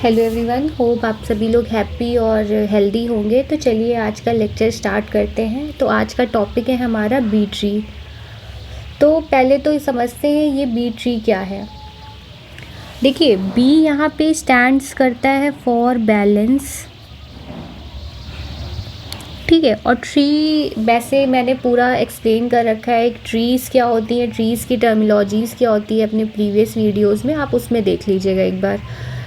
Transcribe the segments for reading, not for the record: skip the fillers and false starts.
Hello everyone, hope आप सभी लोग हैप्पी और हेल्दी होंगे। तो चलिए आज का लेक्चर स्टार्ट करते हैं। तो आज का टॉपिक है हमारा बी ट्री। तो पहले तो समझते हैं ये बी ट्री क्या है। देखिए, बी यहाँ पे स्टैंड्स करता है फॉर बैलेंस, ठीक है। और ट्री वैसे मैंने पूरा एक्सप्लेन कर रखा है, ट्रीज़ क्या होती है, ट्रीज़ की टर्मिनोलॉजीज़ क्या होती है अपने प्रीवियस वीडियोज़ में, आप उसमें देख लीजिएगा एक बार।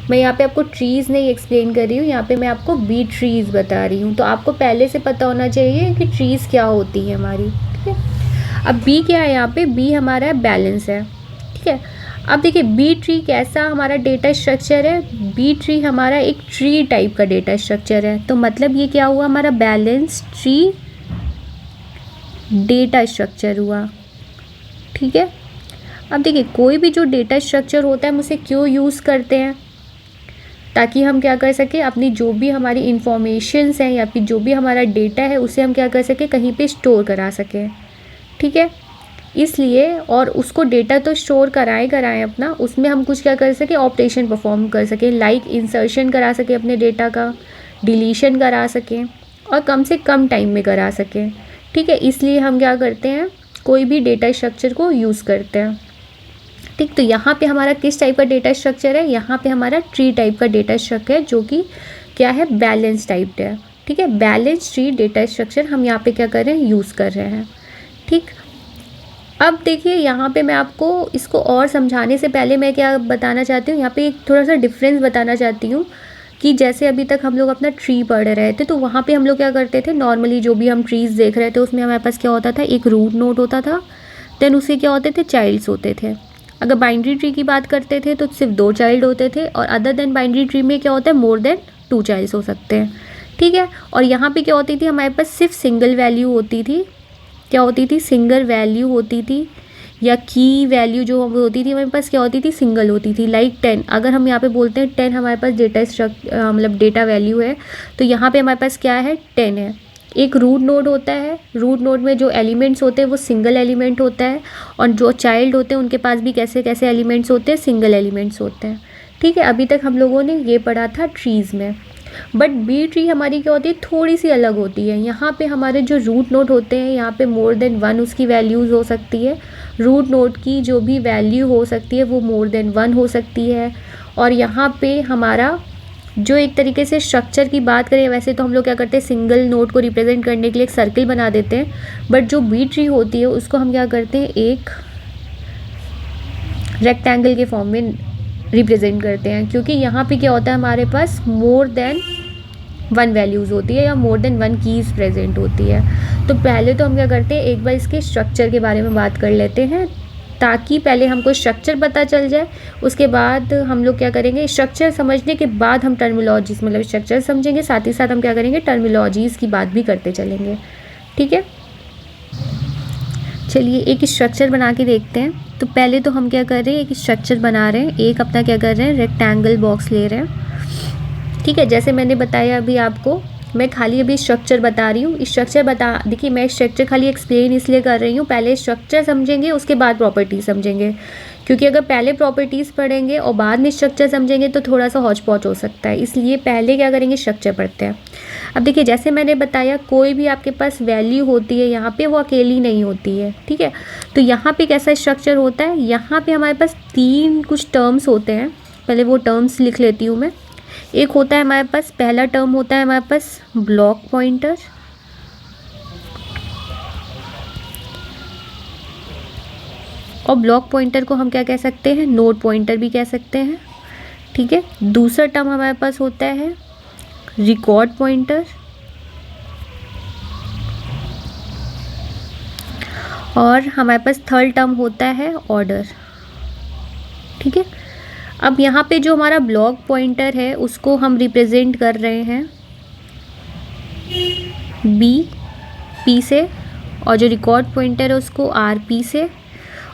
मैं यहाँ पे आपको ट्रीज़ नहीं एक्सप्लेन कर रही हूँ, यहाँ पे मैं आपको बी ट्रीज़ बता रही हूँ। तो आपको पहले से पता होना चाहिए कि ट्रीज़ क्या होती है हमारी, ठीक है। अब बी क्या है, यहाँ पे बी हमारा बैलेंस है, ठीक है। अब देखिए बी ट्री कैसा हमारा डेटा स्ट्रक्चर है। बी ट्री हमारा एक ट्री टाइप का डेटा स्ट्रक्चर है। तो मतलब ये क्या हुआ, हमारा बैलेंस ट्री डेटा स्ट्रक्चर हुआ, ठीक है। अब देखिए कोई भी जो डेटा स्ट्रक्चर होता है हम उसे क्यों यूज़ करते हैं, ताकि हम क्या कर सकें, अपनी जो भी हमारी इंफॉर्मेशंस हैं या फिर जो भी हमारा डेटा है उसे हम क्या कर सकें, कहीं पे स्टोर करा सकें, ठीक है। इसलिए और उसको डेटा तो स्टोर कराएं अपना, उसमें हम कुछ क्या कर सकें, ऑपरेशन परफॉर्म कर सकें, लाइक इंसर्शन करा सकें अपने डेटा का, डिलीशन करा सकें और कम से कम टाइम में करा सकें, ठीक है। इसलिए हम क्या करते हैं, कोई भी डेटा स्ट्रक्चर को यूज़ करते हैं, ठीक। तो यहाँ पे हमारा किस टाइप का डेटा स्ट्रक्चर है, यहाँ पे हमारा ट्री टाइप का डेटा स्ट्रक्चर है, जो कि क्या है, बैलेंस टाइप है, ठीक है। बैलेंस ट्री डेटा स्ट्रक्चर हम यहाँ पे क्या कर रहे हैं, यूज़ कर रहे हैं, ठीक। अब देखिए यहाँ पे मैं आपको इसको और समझाने से पहले मैं क्या बताना चाहती हूँ, यहाँ पे एक थोड़ा सा डिफरेंस बताना चाहती हूँ कि जैसे अभी तक हम लोग अपना ट्री पढ़ रहे थे, तो वहाँ पे हम लोग क्या करते थे, नॉर्मली जो भी हम ट्रीज़ देख रहे थे उसमें हमारे पास क्या होता था, एक रूट नोड होता था, देन उसके क्या होते थे, चाइल्ड्स होते थे। अगर बाइनरी ट्री की बात करते थे तो सिर्फ 2 चाइल्ड होते थे, और अदर देन बाइनरी ट्री में क्या होता है, मोर देन 2 चाइल्ड्स हो सकते हैं, ठीक है। और यहाँ पे क्या होती थी, हमारे पास सिर्फ सिंगल वैल्यू होती थी, क्या होती थी, सिंगल वैल्यू होती थी, या की वैल्यू जो होती थी हमारे पास क्या होती थी, सिंगल होती थी। लाइक 10, अगर हम यहाँ पे बोलते हैं 10 हमारे पास डेटा मतलब डेटा वैल्यू है, तो यहाँ पे हमारे पास क्या है, 10 है। एक रूट नोड होता है, रूट नोड में जो एलिमेंट्स होते हैं वो सिंगल एलिमेंट होता है, और जो चाइल्ड होते हैं उनके पास भी कैसे कैसे एलिमेंट्स होते हैं, सिंगल एलिमेंट्स होते हैं, ठीक है। अभी तक हम लोगों ने ये पढ़ा था ट्रीज़ में। बट बी ट्री हमारी क्या होती है, थोड़ी सी अलग होती है। यहाँ पे हमारे जो रूट नोड होते हैं, यहाँ पे मोर देन 1 उसकी वैल्यूज़ हो सकती है। रूट नोड की जो भी वैल्यू हो सकती है वो मोर देन 1 हो सकती है। और यहाँ पे हमारा जो एक तरीके से स्ट्रक्चर की बात करें, वैसे तो हम लोग क्या करते हैं, सिंगल नोड को रिप्रेजेंट करने के लिए एक सर्कल बना देते हैं, बट जो बी ट्री होती है उसको हम क्या करते हैं, एक रेक्टेंगल के फॉर्म में रिप्रेजेंट करते हैं, क्योंकि यहाँ पे क्या होता है, हमारे पास मोर देन 1 वैल्यूज़ होती है या मोर देन 1 कीज़ प्रेजेंट होती है। तो पहले तो हम क्या करते हैं, एक बार इसके स्ट्रक्चर के बारे में बात कर लेते हैं, ताकि पहले हमको स्ट्रक्चर पता चल जाए, उसके बाद हम लोग क्या करेंगे, स्ट्रक्चर समझने के बाद हम टर्मिनोलॉजीज मतलब स्ट्रक्चर समझेंगे, साथ ही साथ हम क्या करेंगे, टर्मिनोलॉजीज़ की बात भी करते चलेंगे, ठीक है। चलिए एक स्ट्रक्चर बना के देखते हैं। तो पहले तो हम क्या कर रहे हैं, एक स्ट्रक्चर बना रहे हैं, एक अपना क्या कर रहे हैं, रेक्टेंगल बॉक्स ले रहे हैं, ठीक है। जैसे मैंने बताया अभी आपको, मैं खाली अभी स्ट्रक्चर बता रही हूँ। स्ट्रक्चर देखिए मैं स्ट्रक्चर खाली एक्सप्लेन इसलिए कर रही हूँ, पहले स्ट्रक्चर समझेंगे उसके बाद प्रॉपर्टीज समझेंगे, क्योंकि अगर पहले प्रॉपर्टीज़ पढ़ेंगे और बाद में स्ट्रक्चर समझेंगे तो थोड़ा सा हौच पौच हो सकता है, इसलिए पहले क्या करेंगे, स्ट्रक्चर पढ़ते हैं। अब देखिए जैसे मैंने बताया, कोई भी आपके पास वैल्यू होती है यहाँ पे, वो अकेली नहीं होती है, ठीक है। तो यहाँ पे कैसा स्ट्रक्चर होता है, यहाँ पे हमारे पास 3 कुछ टर्म्स होते हैं, पहले वो टर्म्स लिख लेती हूँ मैं। एक होता है हमारे पास, पहला टर्म होता है हमारे पास ब्लॉक पॉइंटर, और ब्लॉक पॉइंटर को हम क्या कह सकते हैं, नोड पॉइंटर भी कह सकते हैं, ठीक है। दूसरा टर्म हमारे पास होता है रिकॉर्ड पॉइंटर, और हमारे पास थर्ड टर्म होता है ऑर्डर, ठीक है। अब यहाँ पे जो हमारा ब्लॉक पॉइंटर है उसको हम रिप्रेजेंट कर रहे हैं पी से, और जो रिकॉर्ड पॉइंटर है उसको पी से,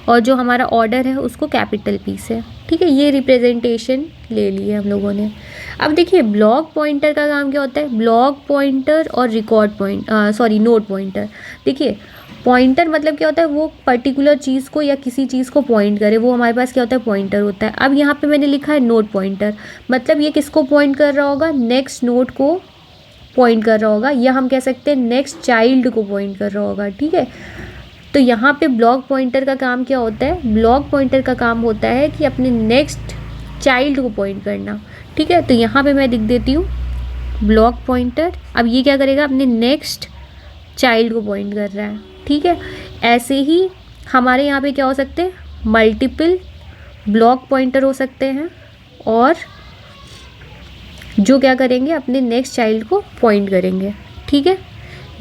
और जो हमारा ऑर्डर है उसको P से, ठीक है। ये रिप्रेजेंटेशन ले लिए हम लोगों ने। अब देखिए ब्लॉक पॉइंटर का काम क्या होता है, ब्लॉक पॉइंटर और नोड पॉइंटर। देखिए पॉइंटर मतलब क्या होता है, वो पर्टिकुलर चीज़ को या किसी चीज़ को पॉइंट करे, वो हमारे पास क्या होता है, पॉइंटर होता है। अब यहाँ पे मैंने लिखा है नोड पॉइंटर, मतलब ये किसको पॉइंट कर रहा होगा, नेक्स्ट नोड को पॉइंट कर रहा होगा, या हम कह सकते हैं नेक्स्ट चाइल्ड को पॉइंट कर रहा होगा। ठीक है, तो यहाँ पे ब्लॉक पॉइंटर का काम क्या होता है, ब्लॉक पॉइंटर का काम होता है कि अपने नेक्स्ट चाइल्ड को पॉइंट करना। ठीक है, तो यहाँ पे मैं लिख देती हूँ ब्लॉक पॉइंटर। अब ये क्या करेगा, अपने नेक्स्ट चाइल्ड को पॉइंट कर रहा है। ठीक है, ऐसे ही हमारे यहाँ पे क्या हो सकते हैं, मल्टीपल ब्लॉक पॉइंटर हो सकते हैं, और जो क्या करेंगे, अपने नेक्स्ट चाइल्ड को पॉइंट करेंगे। ठीक है,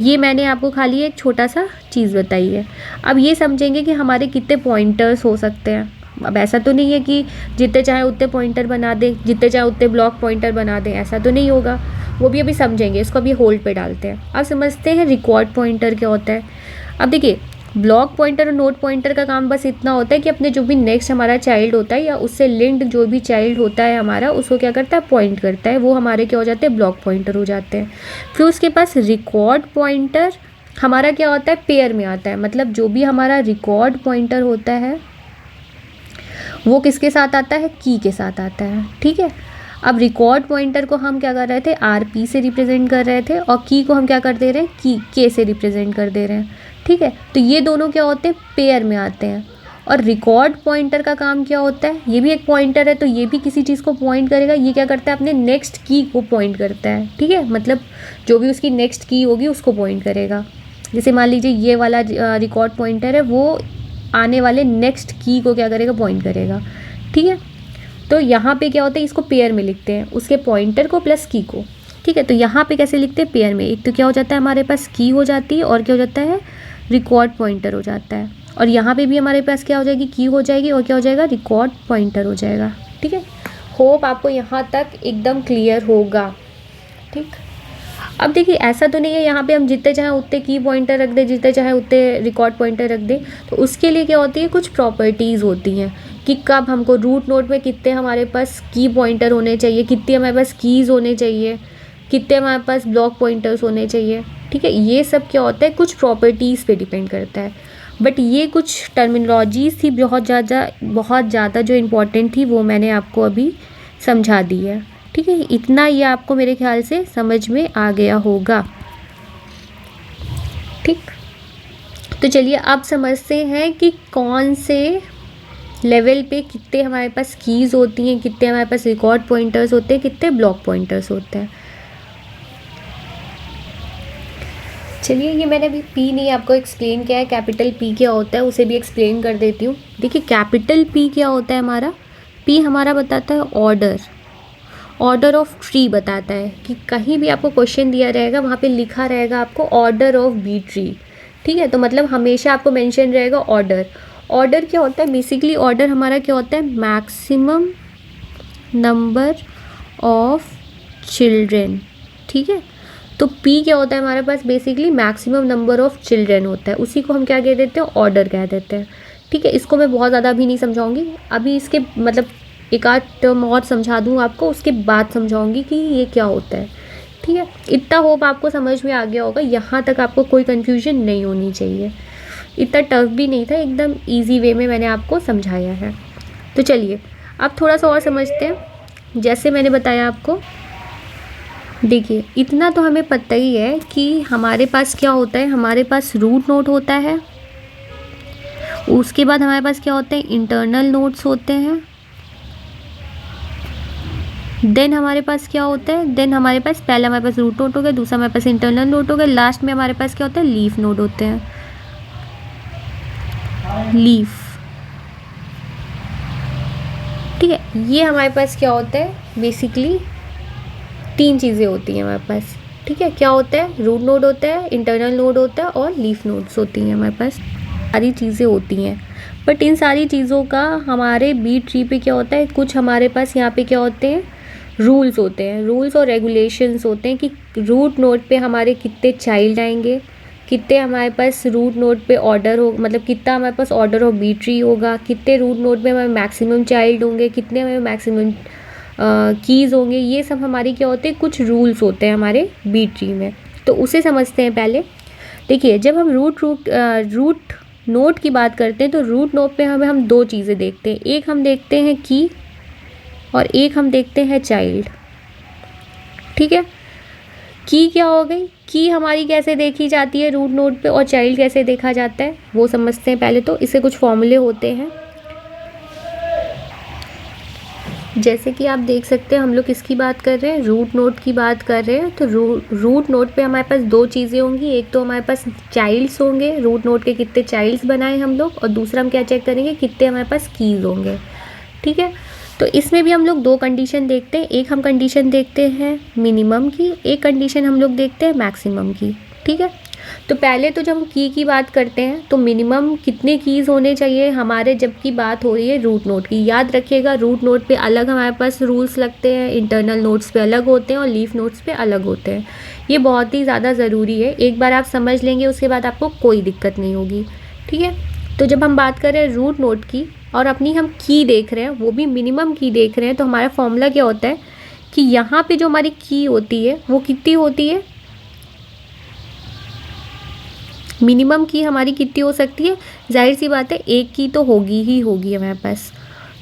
ये मैंने आपको खाली एक छोटा सा चीज़ बताई है। अब ये समझेंगे कि हमारे कितने पॉइंटर्स हो सकते हैं। अब ऐसा तो नहीं है कि जितने चाहे उतने पॉइंटर बना दें, जितने चाहे उतने ब्लॉक पॉइंटर बना दें, ऐसा तो नहीं होगा, वो भी अभी समझेंगे। इसको अभी होल्ड पे डालते हैं। अब समझते हैं रिकॉर्ड पॉइंटर क्या होता है। अब देखिए, ब्लॉक पॉइंटर और नोड पॉइंटर का काम बस इतना होता है कि अपने जो भी नेक्स्ट हमारा चाइल्ड होता है या उससे लिंक्ड जो भी चाइल्ड होता है हमारा, उसको क्या करता है, पॉइंट करता है। वो हमारे क्या हो जाते हैं, ब्लॉक पॉइंटर हो जाते हैं। फिर उसके पास रिकॉर्ड पॉइंटर हमारा क्या होता है, पेयर में आता है। मतलब जो भी हमारा रिकॉर्ड पॉइंटर होता है वो किसके साथ आता है, की के साथ आता है। ठीक है, अब रिकॉर्ड पॉइंटर को हम क्या कर रहे थे, आरपी से रिप्रेजेंट कर रहे थे, और की को हम क्या कर दे रहे हैं, की के से रिप्रेजेंट कर दे रहे हैं। ठीक है, तो ये दोनों क्या होते हैं, पेयर में आते हैं। और रिकॉर्ड पॉइंटर का काम क्या होता है, ये भी एक पॉइंटर है, तो ये भी किसी चीज़ को पॉइंट करेगा। ये क्या करता है, अपने नेक्स्ट की को पॉइंट करता है। ठीक है, मतलब जो भी उसकी नेक्स्ट की होगी उसको पॉइंट करेगा। जैसे मान लीजिए ये वाला रिकॉर्ड पॉइंटर है, वो आने वाले नेक्स्ट की को क्या करेगा, पॉइंट करेगा। ठीक है, तो यहाँ पे क्या होता है, इसको पेयर में लिखते हैं, उसके पॉइंटर को प्लस की को। ठीक है, तो यहाँ पे कैसे लिखते हैं, पेयर में। एक तो क्या हो जाता है, हमारे पास की हो जाती है, और क्या हो जाता है, रिकॉर्ड पॉइंटर हो जाता है। और यहाँ पे भी हमारे पास क्या हो जाएगी, की हो जाएगी, और क्या हो जाएगा, रिकॉर्ड पॉइंटर हो जाएगा। ठीक है, होप आपको यहाँ तक एकदम क्लियर होगा। ठीक, अब देखिए, ऐसा तो नहीं है यहाँ पे हम जितने चाहे उतने की पॉइंटर रख दें, जितने चाहे उतने रिकॉर्ड पॉइंटर रख दें। तो उसके लिए क्या होती है, कुछ प्रॉपर्टीज़ होती हैं कि कब हमको रूट नोड में कितने हमारे पास की पॉइंटर होने चाहिए, कितने हमारे पास कीज़ होने चाहिए, कितने हमारे पास ब्लॉक पॉइंटर्स होने चाहिए। ठीक है, ये सब क्या होता है, कुछ प्रॉपर्टीज़ पे डिपेंड करता है। बट ये कुछ टर्मिनोलॉजीज़ थी बहुत ज़्यादा जो इम्पोर्टेंट थी, वो मैंने आपको अभी समझा दी है। ठीक है, इतना ये आपको मेरे ख्याल से समझ में आ गया होगा। ठीक, तो चलिए अब समझते हैं कि कौन से लेवल पे कितने हमारे पास कीज़ होती हैं, कितने हमारे पास रिकॉर्ड पॉइंटर्स होते हैं, कितने ब्लॉक पॉइंटर्स होते हैं। चलिए, ये मैंने अभी पी नहीं आपको एक्सप्लेन किया है, कैपिटल पी क्या होता है उसे भी एक्सप्लेन कर देती हूँ। देखिए, कैपिटल पी क्या होता है, हमारा पी हमारा बताता है ऑर्डर ऑफ ट्री बताता है कि कहीं भी आपको क्वेश्चन दिया रहेगा वहाँ पे लिखा रहेगा आपको ऑर्डर ऑफ बी ट्री। ठीक है, तो मतलब हमेशा आपको मेंशन रहेगा ऑर्डर क्या होता है, बेसिकली ऑर्डर हमारा क्या होता है, मैक्सिमम नंबर ऑफ चिल्ड्रेन। ठीक है, तो पी क्या होता है हमारे पास, basically maximum number of children होता है, उसी को हम क्या कह देते हैं, ऑर्डर कह देते हैं। ठीक है, इसको मैं बहुत ज़्यादा अभी नहीं समझाऊंगी, अभी इसके मतलब एक आध टर्म और समझा दूँ आपको, उसके बाद समझाऊंगी कि ये क्या होता है। ठीक है, इतना होप आपको समझ में आ गया होगा, यहाँ तक आपको कोई कन्फ्यूजन नहीं होनी चाहिए। इतना टफ भी नहीं था, एकदम ईजी वे में मैंने आपको समझाया है। तो चलिए अब थोड़ा सा और समझते हैं। जैसे मैंने बताया आपको, देखिए इतना तो हमें पता ही है कि हमारे पास क्या होता है, हमारे पास रूट नोड होता है, उसके बाद हमारे पास क्या होते हैं, इंटरनल नोड्स होते हैं, देन हमारे पास क्या होता है, देन हमारे पास पहला हमारे पास रूट नोड हो गया, दूसरा हमारे पास इंटरनल नोड हो गया, लास्ट में हमारे पास क्या होता है, लीफ नोड होते हैं। लीफ, ठीक है, ये हमारे पास क्या होता है, बेसिकली तीन चीज़ें होती हैं हमारे पास। ठीक है, क्या होता है, रूट नोड होता है, इंटरनल नोड होता है, और लीफ नोड्स होती हैं हमारे पास, सारी चीज़ें होती हैं। बट इन सारी चीज़ों का हमारे बी ट्री पे क्या होता है, कुछ हमारे पास यहाँ पे क्या होते हैं, रूल्स होते हैं, रूल्स और रेगुलेशंस होते हैं कि रूट नोड पे हमारे कितने चाइल्ड आएंगे, कितने हमारे पास रूट नोड पे ऑर्डर हो, मतलब कितना हमारे पास ऑर्डर ऑफ बी ट्री होगा, कितने रूट नोड पे हमारे मैक्सिमम चाइल्ड होंगे, कितने हमारे मैक्सिमम कीज़ होंगे। ये सब हमारी क्या होते हैं, कुछ रूल्स होते हैं हमारे बी ट्री में। तो उसे समझते हैं पहले। देखिए जब हम रूट नोड की बात करते हैं तो रूट नोड पे हम दो चीज़ें देखते हैं, एक हम देखते हैं की और एक हम देखते हैं चाइल्ड। ठीक है, की क्या हो गई, की हमारी कैसे देखी जाती है रूट नोड पे और चाइल्ड कैसे देखा जाता है वो समझते हैं पहले। तो इससे कुछ फॉर्मूले होते हैं, जैसे कि आप देख सकते हैं हम लोग किसकी बात कर रहे हैं, रूट नोड की बात कर रहे हैं। तो रूट नोड पे हमारे पास दो चीज़ें होंगी, एक तो हमारे पास चाइल्ड्स होंगे, रूट नोड के कितने चाइल्ड्स बनाए हम लोग, और दूसरा हम क्या चेक करेंगे कितने हमारे पास कीज़ होंगे। ठीक है, तो इसमें भी हम लोग दो कंडीशन देखते हैं, एक हम कंडीशन देखते हैं मिनिमम की, एक कंडीशन हम लोग देखते हैं मैक्सिमम की। ठीक है, तो पहले तो जब हम की बात करते हैं तो मिनिमम कितने कीज़ होने चाहिए हमारे, जबकि बात हो रही है रूट नोड की। याद रखिएगा रूट नोड पे अलग हमारे पास रूल्स लगते हैं, इंटरनल नोड्स पे अलग होते हैं और लीफ नोड्स पे अलग होते हैं। ये बहुत ही ज़्यादा ज़रूरी है, एक बार आप समझ लेंगे उसके बाद आपको कोई दिक्कत नहीं होगी। ठीक है, तो जब हम बात कर रहे हैं रूट नोड की और अपनी हम की देख रहे हैं, वो भी मिनिमम की देख रहे हैं, तो हमारा फॉर्मूला क्या होता है कि यहाँ पे जो हमारी की होती है वो कितनी होती है, मिनिमम की हमारी कितनी हो सकती है, जाहिर सी बात है एक की तो होगी ही होगी हमारे पास।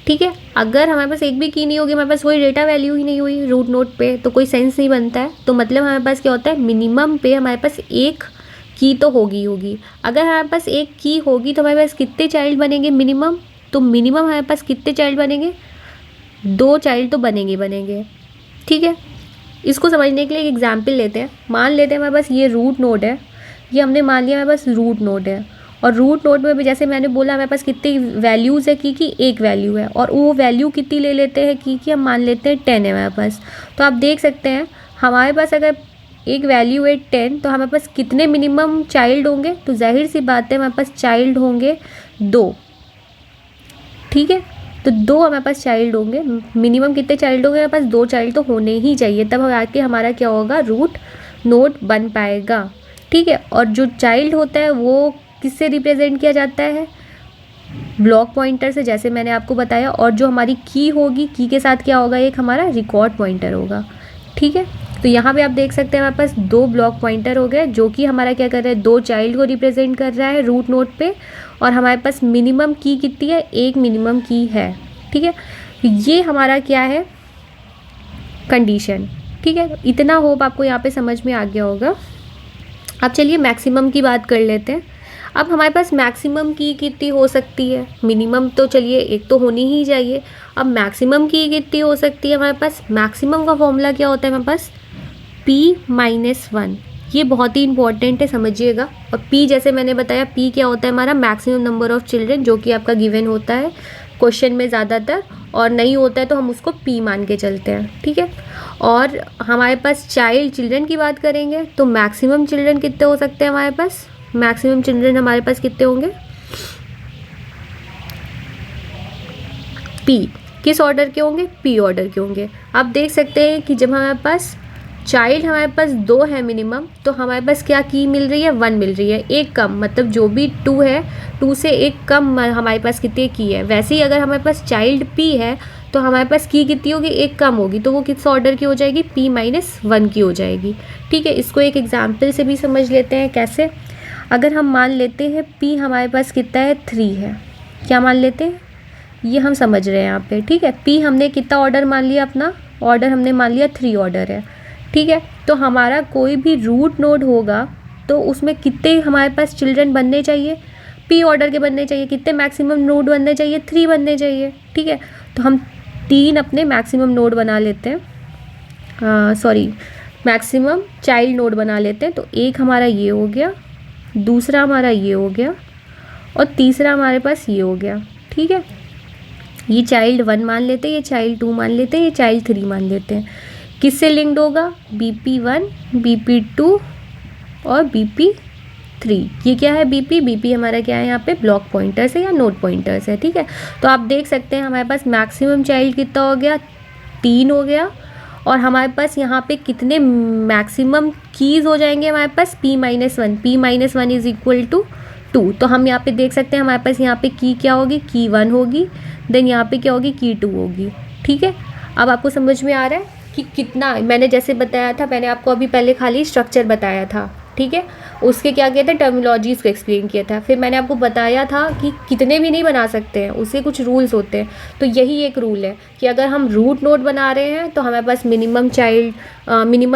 ठीक है, अगर हमारे पास एक भी की नहीं होगी, हमारे पास कोई डेटा वैल्यू ही नहीं हुई रूट नोड पे, तो कोई सेंस नहीं बनता है। तो मतलब हमारे पास क्या होता है, मिनिमम पे हमारे पास एक की तो होगी। अगर हमारे पास एक की होगी तो हमारे पास कितने चाइल्ड बनेंगे मिनिमम, तो मिनिमम हमारे पास कितने चाइल्ड बनेंगे, दो चाइल्ड तो बनेंगे। ठीक है, इसको समझने के लिए एक एग्जाम्पल लेते हैं। मान लेते हैं हमारे पास ये रूट नोड है, ये हमने मान लिया हमारे पास रूट नोड है, और रूट नोड में भी जैसे मैंने बोला हमारे पास कितनी वैल्यूज़ है की एक वैल्यू है, और वो वैल्यू कितनी ले लेते हैं की हम मान लेते हैं 10 है हमारे पास। तो आप देख सकते हैं हमारे पास अगर एक वैल्यू है 10 तो हमारे पास कितने मिनिमम चाइल्ड होंगे, तो जाहिर सी बात है हमारे पास चाइल्ड होंगे 2। ठीक है, तो 2 हमारे पास चाइल्ड होंगे, मिनिमम कितने चाइल्ड होंगे, हमारे पास 2 चाइल्ड तो होने ही चाहिए, तब आके हमारा क्या होगा, रूट नोड बन पाएगा। ठीक है, और जो चाइल्ड होता है वो किससे रिप्रेजेंट किया जाता है, ब्लॉक पॉइंटर से, जैसे मैंने आपको बताया। और जो हमारी की होगी, की के साथ क्या होगा, एक हमारा रिकॉर्ड पॉइंटर होगा। ठीक है, तो यहाँ पे आप देख सकते हैं हमारे पास दो ब्लॉक पॉइंटर हो गए, जो कि हमारा क्या कर रहा है, दो चाइल्ड को रिप्रेजेंट कर रहा है रूट नोड पे, और हमारे पास मिनिमम की कितनी है, एक मिनिमम की है। ठीक है, ये हमारा क्या है, कंडीशन। ठीक है, इतना होप आपको यहाँ पे समझ में आ गया होगा। अब चलिए मैक्सिमम की बात कर लेते हैं। अब हमारे पास मैक्सिमम की कितनी हो सकती है, मिनिमम तो चलिए एक तो होनी ही चाहिए, अब मैक्सिमम की कितनी हो सकती है हमारे पास, मैक्सिमम का फॉर्मूला क्या होता है हमारे पास, p-1। ये बहुत ही इंपॉर्टेंट है, समझिएगा। और p जैसे मैंने बताया, p क्या होता है हमारा, मैक्सिमम नंबर ऑफ़ चिल्ड्रन, जो कि आपका गिवन होता है क्वेश्चन में ज़्यादातर, और नहीं होता है तो हम उसको p मान के चलते हैं। ठीक है, और हमारे पास चिल्ड्रन की बात करेंगे तो मैक्सिमम चिल्ड्रन कितने हो सकते हैं हमारे पास, मैक्सिमम चिल्ड्रन हमारे पास कितने होंगे, p किस ऑर्डर के होंगे, p ऑर्डर के होंगे। आप देख सकते हैं कि जब हमारे पास चाइल्ड हमारे पास 2 है मिनिमम, तो हमारे पास क्या की मिल रही है, 1 मिल रही है, एक कम, मतलब जो भी 2 है 2 से एक कम हमारे पास कितनी की है। वैसे ही अगर हमारे पास चाइल्ड p है तो हमारे पास की कितनी होगी, एक कम होगी, तो वो किस ऑर्डर की हो जाएगी, p-1 की हो जाएगी। ठीक है, इसको एक एग्जाम्पल से भी समझ लेते हैं कैसे। अगर हम मान लेते हैं p हमारे पास कितना है, 3 है, क्या मान लेते हैं, ये हम समझ रहे हैं यहाँ पे। ठीक है, p हमने कितना ऑर्डर मान लिया, अपना ऑर्डर हमने मान लिया 3 ऑर्डर है। ठीक है, तो हमारा कोई भी रूट नोड होगा तो उसमें कितने हमारे पास चिल्ड्रन बनने चाहिए, p ऑर्डर के बनने चाहिए, कितने मैक्सिमम नोड बनने चाहिए, 3 बनने चाहिए। ठीक है, तो हम 3 अपने मैक्सिमम नोड बना लेते हैं, मैक्सिमम चाइल्ड नोड बना लेते हैं। तो एक हमारा ये हो गया, दूसरा हमारा ये हो गया, और तीसरा हमारे पास ये हो गया। ठीक है, ये चाइल्ड 1 मान लेते हैं, ये चाइल्ड 2 मान लेते हैं, ये चाइल्ड 3 मान लेते हैं। किससे लिंक्ड होगा, BP1, BP2 और BP3। ये क्या है, BP हमारा क्या है यहाँ पे, ब्लॉक पॉइंटर्स है या नोड पॉइंटर्स है। ठीक है, तो आप देख सकते हैं हमारे पास मैक्सिमम चाइल्ड कितना हो गया, 3 हो गया, और हमारे पास यहाँ पे कितने मैक्सिमम कीज़ हो जाएंगे हमारे पास, p-1 इज इक्वल टू 2। तो हम यहाँ पे देख सकते हैं हमारे पास यहाँ पे की क्या होगी, की 1 होगी, देन यहाँ पे क्या होगी, की 2 होगी। ठीक है, अब आपको समझ में आ रहा है कि कितना, मैंने जैसे बताया था, मैंने आपको अभी पहले खाली स्ट्रक्चर बताया था। ठीक है, उसके क्या किया था, टर्मिनोलॉजीज़ को एक्सप्लेन किया था। फिर मैंने आपको बताया था कि कितने भी नहीं बना सकते हैं, उससे कुछ रूल्स होते हैं। तो यही एक रूल है कि अगर हम रूट नोड बना रहे हैं तो हमारे पास मिनिमम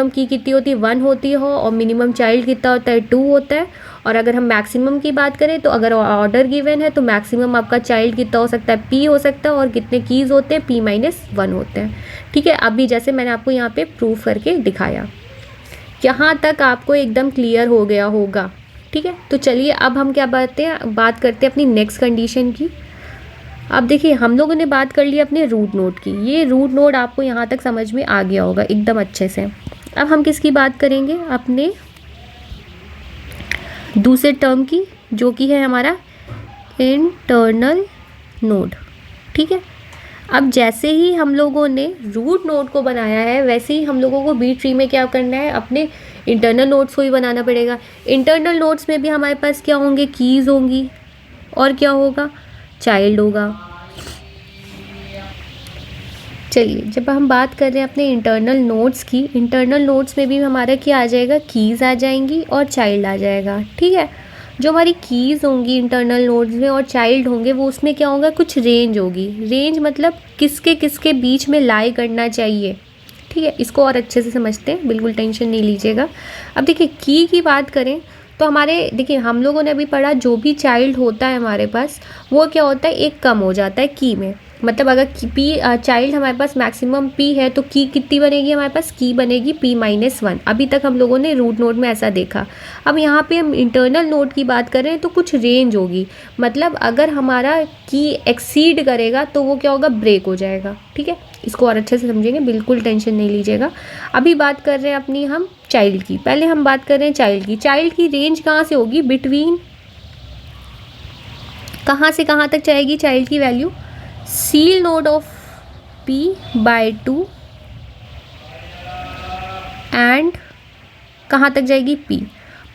की कितनी होती है, 1 होती हो, और मिनिमम चाइल्ड कितना होता है, 2 होता है। और अगर हम मैक्सिमम की बात करें तो अगर ऑर्डर गिवन है तो मैक्सिमम आपका चाइल्ड कितना हो सकता है, p हो सकता है, और कितने कीज़ होते हैं, p-1 होते हैं। ठीक है, अभी जैसे मैंने आपको यहाँ पे प्रूफ करके दिखाया, यहाँ तक आपको एकदम क्लियर हो गया होगा। ठीक है, तो चलिए अब हम क्या बात करते हैं अपनी नेक्स्ट कंडीशन की। अब देखिए, हम लोगों ने बात कर ली अपने रूट नोड की, ये रूट नोड आपको यहाँ तक समझ में आ गया होगा एकदम अच्छे से। अब हम किसकी बात करेंगे, अपने दूसरे टर्म की, जो कि है हमारा इंटरनल नोड। ठीक है, अब जैसे ही हम लोगों ने रूट नोड को बनाया है, वैसे ही हम लोगों को बी ट्री में क्या करना है, अपने इंटरनल नोड्स को ही बनाना पड़ेगा। इंटरनल नोड्स में भी हमारे पास क्या होंगे, कीज़ होंगी, और क्या होगा, चाइल्ड होगा। चलिए, जब हम बात कर रहे हैं अपने इंटरनल नोड्स की, इंटरनल नोड्स में भी हमारा क्या आ जाएगा, कीज़ आ जाएंगी और चाइल्ड आ जाएगा। ठीक है, जो हमारी कीज़ होंगी इंटरनल नोड्स में और चाइल्ड होंगे, वो उसमें क्या होगा, कुछ रेंज होगी। रेंज मतलब किसके किसके बीच में लाई करना चाहिए। ठीक है, इसको और अच्छे से समझते हैं, बिल्कुल टेंशन नहीं लीजिएगा। अब देखिए, की बात करें तो हमारे, देखिए हम लोगों ने अभी पढ़ा, जो भी चाइल्ड होता है हमारे पास, वो क्या होता है, एक कम हो जाता है की में। मतलब अगर चाइल्ड हमारे पास मैक्सिमम p है तो की कितनी बनेगी, हमारे पास की बनेगी p-1। अभी तक हम लोगों ने रूट नोड में ऐसा देखा। अब यहाँ पे हम इंटरनल नोड की बात करें तो कुछ रेंज होगी, मतलब अगर हमारा की एक्सीड करेगा तो वो क्या होगा, ब्रेक हो जाएगा। ठीक है, इसको और अच्छे से समझेंगे, बिल्कुल टेंशन नहीं लीजिएगा। अभी बात कर रहे हैं अपनी हम चाइल्ड की। पहले हम बात कर रहे हैं चाइल्ड की रेंज कहाँ से होगी, बिटवीन, कहाँ से कहाँ तक जाएगी चाइल्ड की value, seal node of p/2 and कहाँ तक जाएगी, p।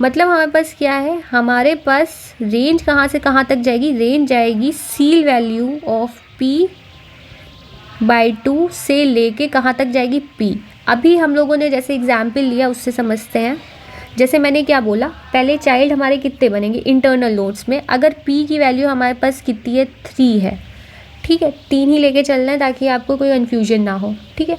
मतलब हमारे पास क्या है, हमारे पास रेंज कहाँ से कहाँ तक जाएगी, रेंज जाएगी सील वैल्यू ऑफ p/2 से लेके कहाँ तक जाएगी, p। अभी हम लोगों ने जैसे एग्जाम्पल लिया उससे समझते हैं। जैसे मैंने क्या बोला, पहले चाइल्ड हमारे कितने बनेंगे इंटरनल नोड्स में, अगर p की वैल्यू हमारे पास कितनी है, 3 है। ठीक है, 3 ही लेके चलना है ताकि आपको कोई कन्फ्यूजन ना हो। ठीक है,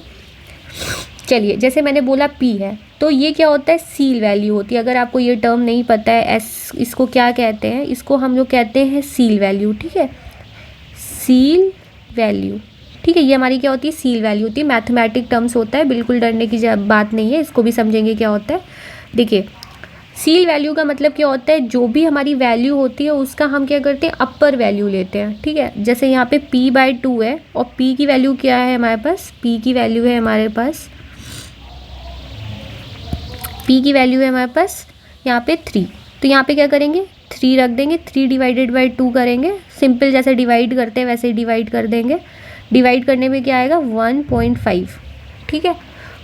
चलिए, जैसे मैंने बोला p है, तो ये क्या होता है, सील वैल्यू होती है। अगर आपको ये टर्म नहीं पता है, इसको क्या कहते हैं, इसको हम लोग कहते हैं सील वैल्यू। ठीक है, सील वैल्यू। ठीक है, ये हमारी क्या होती है, सील वैल्यू होती है। मैथमेटिक टर्म्स होता है, बिल्कुल डरने की बात नहीं है, इसको भी समझेंगे क्या होता है। देखिए, सील वैल्यू का मतलब क्या होता है, जो भी हमारी वैल्यू होती है उसका हम क्या करते हैं, अपर वैल्यू लेते हैं। ठीक है, जैसे यहाँ पे p/2 है और p की वैल्यू क्या है हमारे पास, p की वैल्यू है हमारे पास यहाँ पे 3। तो यहाँ पे क्या करेंगे, 3 रख देंगे, 3/2 करेंगे, सिंपल जैसे डिवाइड करते हैं वैसे ही डिवाइड कर देंगे। डिवाइड करने में क्या आएगा, 1.5। ठीक है,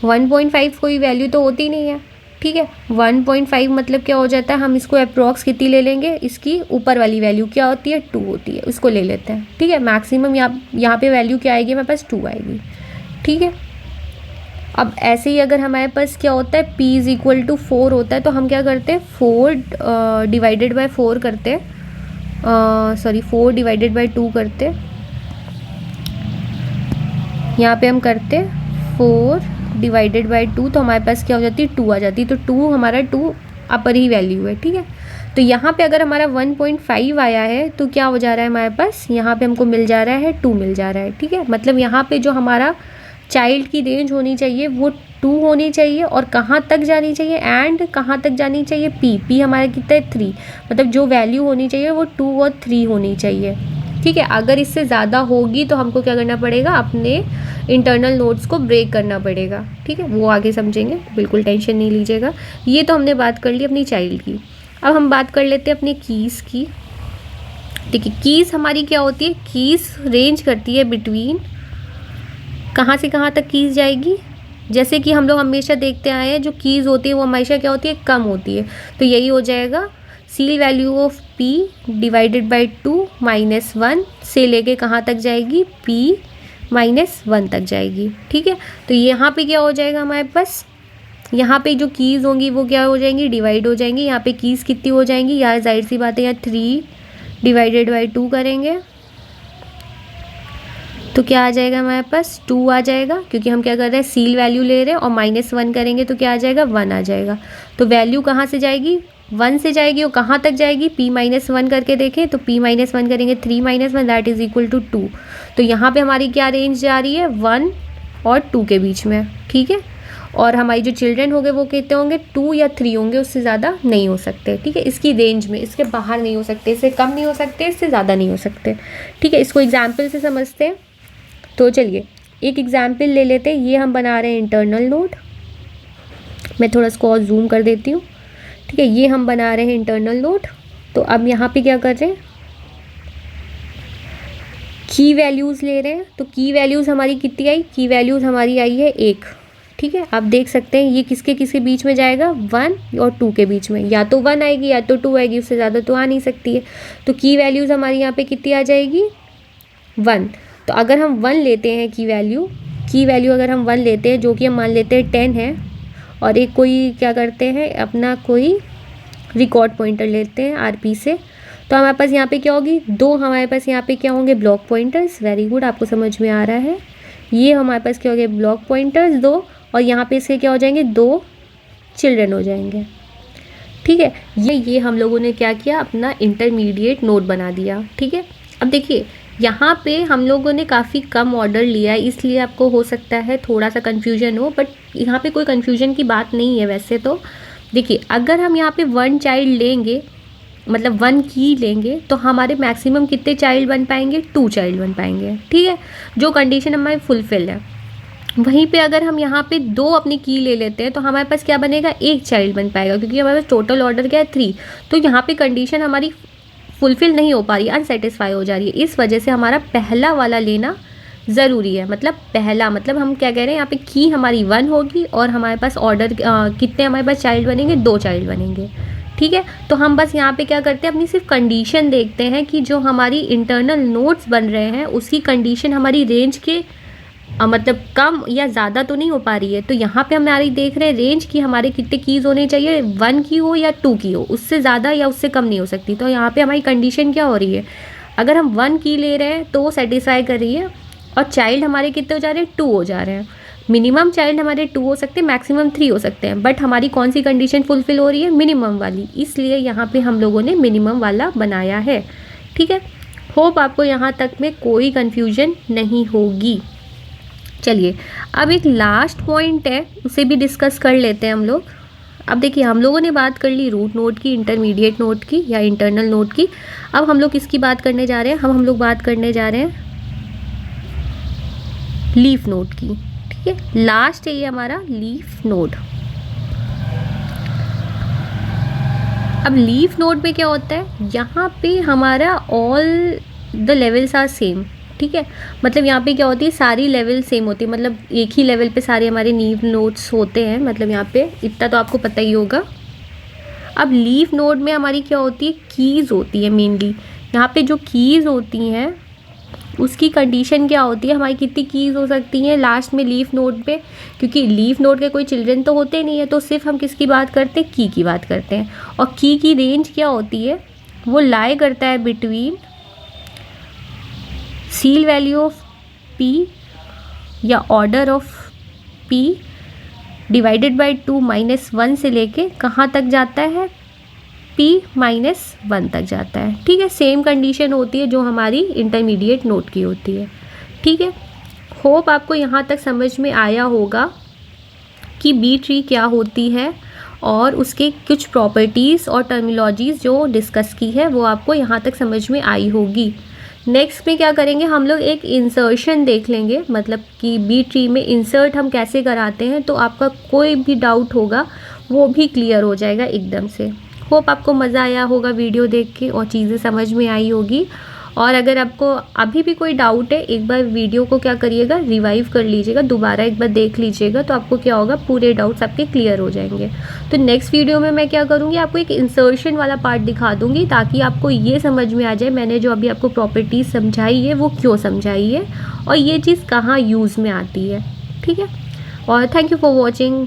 1.5 कोई वैल्यू तो होती नहीं है। ठीक है, 1.5 मतलब क्या हो जाता है, हम इसको अप्रॉक्स कितनी ले लेंगे, इसकी ऊपर वाली वैल्यू क्या होती है, 2 होती है, उसको ले लेते हैं। ठीक है, मैक्सिमम यहाँ पे वैल्यू क्या आएगी, हमारे पास 2 आएगी। ठीक है, अब ऐसे ही अगर हमारे पास क्या होता है, p = 4 होता है, तो हम क्या करते हैं, 4/4 करते हैं, 4/2 करते हैं। यहाँ पे हम करते 4/2, तो हमारे पास क्या हो जाती है, 2 आ जाती है। तो 2 हमारा 2 अपर ही वैल्यू है। ठीक है, तो यहाँ पे अगर हमारा 1.5 आया है तो क्या हो जा रहा है हमारे पास, यहाँ पे हमको मिल जा रहा है 2 मिल जा रहा है। ठीक है, मतलब यहाँ पे जो हमारा चाइल्ड की रेंज होनी चाहिए वो 2 होनी चाहिए, और कहाँ तक जानी चाहिए, एंड कहाँ तक जानी चाहिए, p हमारा कितना है, 3। मतलब जो वैल्यू होनी चाहिए वो 2 और 3 होनी चाहिए। ठीक है, अगर इससे ज़्यादा होगी तो हमको क्या करना पड़ेगा, अपने इंटरनल नोड्स को ब्रेक करना पड़ेगा। ठीक है, वो आगे समझेंगे, बिल्कुल टेंशन नहीं लीजिएगा। ये तो हमने बात कर ली अपनी चाइल्ड की। अब हम बात कर लेते हैं अपनी कीज़ की। देखिए, कीज़ हमारी क्या होती है, कीज़ रेंज करती है बिटवीन, कहाँ से कहाँ तक कीज़ जाएगी, जैसे कि हम लोग हमेशा देखते आए हैं, जो कीज़ होती है वो हमेशा क्या होती है, कम होती है। तो यही हो जाएगा सील वैल्यू ऑफ p/2 -1 से लेके कहाँ तक जाएगी, p-1 तक जाएगी। ठीक है, तो यहाँ पे क्या हो जाएगा हमारे पास, यहाँ पे जो कीज़ होंगी वो क्या हो जाएंगी, डिवाइड हो जाएंगी। यहाँ पे कीज़ कितनी हो जाएंगी, यार जाहिर सी बात है यहाँ 3 डिवाइडेड बाई 2 करेंगे तो क्या आ जाएगा हमारे पास, 2 आ जाएगा, क्योंकि हम क्या कर रहे हैं, सील वैल्यू ले रहे हैं, और -1 करेंगे तो क्या आ जाएगा, 1 आ जाएगा। तो वैल्यू कहाँ से जाएगी, 1 से जाएगी, और कहाँ तक जाएगी, p-1 करके देखें तो p-1 करेंगे 3-1 दैट इज़ इक्वल टू 2। तो यहाँ पे हमारी क्या रेंज जा रही है, 1 और 2 के बीच में, ठीक है। और हमारी जो चिल्ड्रन होंगे वो कितने होंगे, 2 या 3 होंगे, उससे ज़्यादा नहीं हो सकते, ठीक है। इसकी रेंज में, इसके बाहर नहीं हो सकते, इससे कम नहीं हो सकते, इससे ज़्यादा नहीं हो सकते, ठीक है। इसको एग्जाम्पल से समझते हैं। तो चलिए एक एग्जाम्पल ले लेते हैं। ये हम बना रहे हैं इंटरनल नोड, मैं थोड़ा इसको और जूम कर देती हूँ, ठीक है। ये हम बना रहे हैं इंटरनल नोड। तो अब यहाँ पे क्या कर रहे हैं, की वैल्यूज़ ले रहे हैं। तो की वैल्यूज़ हमारी कितनी आई, की वैल्यूज़ हमारी आई है 1, ठीक है। आप देख सकते हैं ये किसके किसके बीच में जाएगा, 1 और 2 के बीच में, या तो 1 आएगी या तो 2 आएगी, उससे ज़्यादा तो आ नहीं सकती है। तो की वैल्यूज़ हमारी यहाँ पे कितनी आ जाएगी, 1। तो अगर हम 1 लेते हैं की वैल्यू अगर हम 1 लेते हैं, जो कि हम मान लेते हैं 10 है, और एक कोई क्या करते हैं, अपना कोई रिकॉर्ड पॉइंटर लेते हैं आरपी से, तो हमारे पास यहाँ पे क्या होगी, 2 हमारे पास यहाँ पे क्या होंगे, ब्लॉक पॉइंटर्स। वेरी गुड, आपको समझ में आ रहा है। ये हमारे पास क्या हो गए, ब्लॉक पॉइंटर्स 2, और यहाँ पे इसके क्या हो जाएंगे, 2 चिल्ड्रन हो जाएंगे, ठीक है। ये हम लोगों ने क्या किया, अपना इंटरमीडिएट नोड बना दिया, ठीक है। अब देखिए यहाँ पे हम लोगों ने काफ़ी कम ऑर्डर लिया है, इसलिए आपको हो सकता है थोड़ा सा कन्फ्यूजन हो, बट यहाँ पे कोई कन्फ्यूजन की बात नहीं है वैसे तो। देखिए अगर हम यहाँ पे 1 चाइल्ड लेंगे, मतलब 1 की लेंगे, तो हमारे मैक्सिमम कितने चाइल्ड बन पाएंगे, 2 चाइल्ड बन पाएंगे, ठीक है, जो कंडीशन हमारी फुलफिल है। वहीं पे अगर हम यहाँ पे 2 अपनी की ले लेते हैं तो हमारे पास क्या बनेगा, 1 चाइल्ड बन पाएगा, क्योंकि हमारे पास टोटल ऑर्डर क्या है, 3। तो यहाँ पे कंडीशन हमारी फुलफिल नहीं हो पा रही, अनसेटिस्फाई हो जा रही है। इस वजह से हमारा पहला वाला लेना ज़रूरी है। मतलब पहला, मतलब हम क्या कह रहे हैं, यहाँ पे की हमारी 1 होगी और हमारे पास ऑर्डर कितने हमारे पास चाइल्ड बनेंगे, 2 चाइल्ड बनेंगे, ठीक है। तो हम बस यहाँ पे क्या करते हैं, अपनी सिर्फ कंडीशन देखते हैं कि जो हमारी इंटरनल नोट्स बन रहे हैं उसकी कंडीशन हमारी रेंज के मतलब कम या ज़्यादा तो नहीं हो पा रही है। तो यहाँ पे हमारी देख रहे हैं रेंज की हमारे कितने कीज़ होने चाहिए, 1 की हो या 2 की हो, उससे ज़्यादा या उससे कम नहीं हो सकती। तो यहाँ पे हमारी कंडीशन क्या हो रही है, अगर हम 1 की ले रहे हैं तो वो सेटिस्फाई कर रही है, और चाइल्ड हमारे कितने हो जा रहे हैं, 2 हो जा रहे हैं। मिनिमम चाइल्ड हमारे 2 हो सकते हैं, मैक्सिमम 3 हो सकते हैं, बट हमारी कौन सी कंडीशन फुलफिल हो रही है, मिनिमम वाली, इसलिए यहाँ पे हम लोगों ने मिनिमम वाला बनाया है, ठीक है। होप आपको यहाँ तक में कोई कन्फ्यूजन नहीं होगी। चलिए अब एक लास्ट पॉइंट है, उसे भी डिस्कस कर लेते हैं हम लोग। अब देखिए हम लोगों ने बात कर ली रूट नोड की, इंटरमीडिएट नोड की या इंटरनल नोड की। अब हम लोग किसकी बात करने जा रहे हैं, हम लोग बात करने जा रहे हैं लीफ नोड की, ठीक है। लास्ट है ये हमारा लीफ नोड। अब लीफ नोड में क्या होता है, यहाँ पे हमारा all the levels are same, ठीक है। मतलब यहाँ पे क्या होती है, सारी लेवल सेम होती है, मतलब एक ही लेवल पे सारे हमारे लीफ नोड्स होते हैं, मतलब यहाँ पे इतना तो आपको पता ही होगा। अब लीफ नोड में हमारी क्या होती है, कीज़ होती है मेनली। यहाँ पे जो कीज़ होती हैं उसकी कंडीशन क्या होती है, हमारी कितनी कीज़ हो सकती हैं लास्ट में लीफ नोड पे, क्योंकि लीफ नोड के कोई चिल्ड्रन तो होते नहीं है, तो सिर्फ हम किसकी बात करते हैं, की बात करते हैं। और की रेंज क्या होती है, वो लाई करता है between seal value of p या order of p divided by 2 -1 से लेके कहाँ तक जाता है, p-1 तक जाता है, ठीक है। सेम कंडीशन होती है जो हमारी इंटरमीडिएट नोड की होती है, ठीक है। होप आपको यहाँ तक समझ में आया होगा कि बी ट्री क्या होती है और उसके कुछ प्रॉपर्टीज़ और टर्मिनोलॉजीज़ जो डिस्कस की है वो आपको यहाँ तक समझ में आई होगी। नेक्स्ट में क्या करेंगे, हम लोग एक इंसर्शन देख लेंगे, मतलब कि बी ट्री में इंसर्ट हम कैसे कराते हैं, तो आपका कोई भी डाउट होगा वो भी क्लियर हो जाएगा एकदम से। होप आपको मज़ा आया होगा वीडियो देख के और चीज़ें समझ में आई होगी। और अगर आपको अभी भी कोई डाउट है, एक बार वीडियो को क्या करिएगा, रिवाइव कर लीजिएगा, दोबारा एक बार देख लीजिएगा, तो आपको क्या होगा, पूरे डाउट्स आपके क्लियर हो जाएंगे। तो नेक्स्ट वीडियो में मैं क्या करूँगी, आपको एक इंसर्शन वाला पार्ट दिखा दूँगी, ताकि आपको ये समझ में आ जाए मैंने जो अभी आपको प्रॉपर्टीज़ समझाई है वो क्यों समझाई है और ये चीज़ कहाँ यूज़ में आती है, ठीक है। और थैंक यू फॉर वॉचिंग।